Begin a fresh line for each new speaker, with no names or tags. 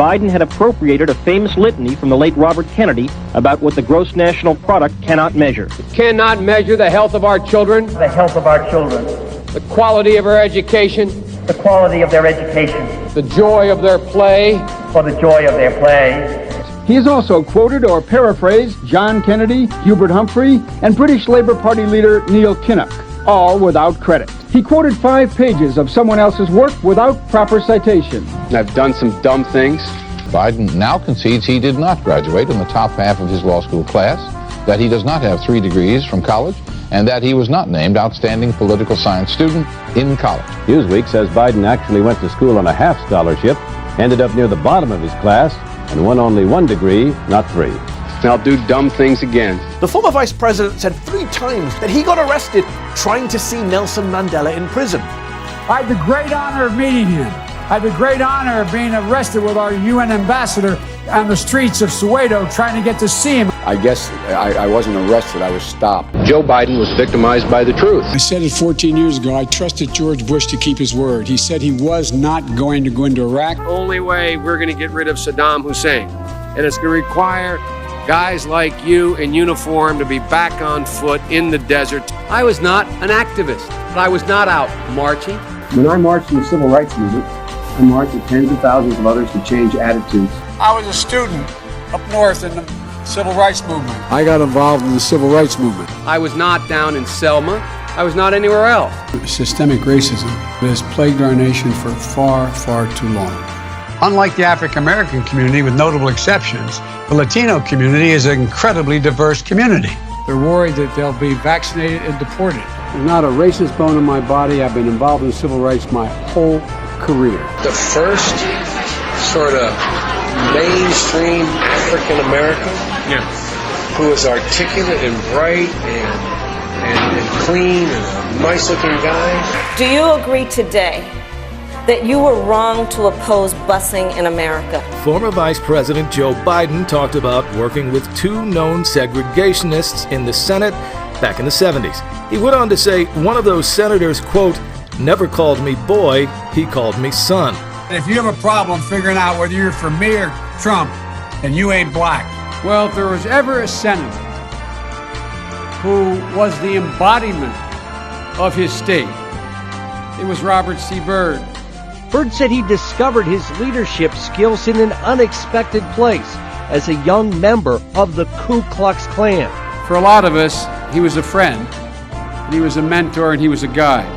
Biden had appropriated a famous litany from the late Robert Kennedy about what the gross national product cannot measure.
Cannot measure the health of our children,
the health of our children,
the quality of our education,
the quality of their education,
the joy of their play,
or the joy of their play.
He has also quoted or paraphrased John Kennedy, Hubert Humphrey, and British Labour Party leader Neil Kinnock, all without credit. He quoted 5 pages of someone else's work without proper citation.
I've done some dumb things.
Biden now concedes he did not graduate in the top half of his law school class, that he does not have 3 degrees from college, and that he was not named outstanding political science student in college.
Newsweek says Biden actually went to school on a half scholarship, ended up near the bottom of his class, and won only 1 degree, not 3.
And I'll do dumb things again.
The former vice president said 3 times that he got arrested trying to see Nelson Mandela in prison.
I had the great honor of meeting him. I had the great honor of being arrested with our UN ambassador on the streets of Soweto trying to get to see him.
I guess I wasn't arrested, I was stopped.
Joe Biden was victimized by the truth.
I said it 14 years ago, I trusted George Bush to keep his word. He said he was not going to go into Iraq.
The only way we're going to get rid of Saddam Hussein, and it's going to require guys like you in uniform to be back on foot in the desert. I was not an activist, but I was not out marching.
When I marched in the civil rights movement, I marched with tens of thousands of others to change attitudes.
I was a student up north in the civil rights movement.
I got involved in the civil rights movement.
I was not down in Selma. I was not anywhere else.
Systemic racism has plagued our nation for far, far too long.
Unlike the African American community, with notable exceptions, the Latino community is an incredibly diverse community.
They're worried that they'll be vaccinated and deported.
There's not a racist bone in my body. I've been involved in civil rights my whole career.
The first sort of mainstream African American who was articulate and bright and clean and a nice looking guy.
Do you agree today that you were wrong to oppose busing in America?
Former Vice President Joe Biden talked about working with 2 known segregationists in the Senate back in the 70s. He went on to say one of those senators, quote, never called me boy, he called me son.
If you have a problem figuring out whether you're for me or Trump, then you ain't black. Well, if there was ever a senator who was the embodiment of his state, it was Robert C. Byrd.
Byrd said he discovered his leadership skills in an unexpected place as a young member of the Ku Klux Klan.
For a lot of us, he was a friend, and he was a mentor, and he was a guide.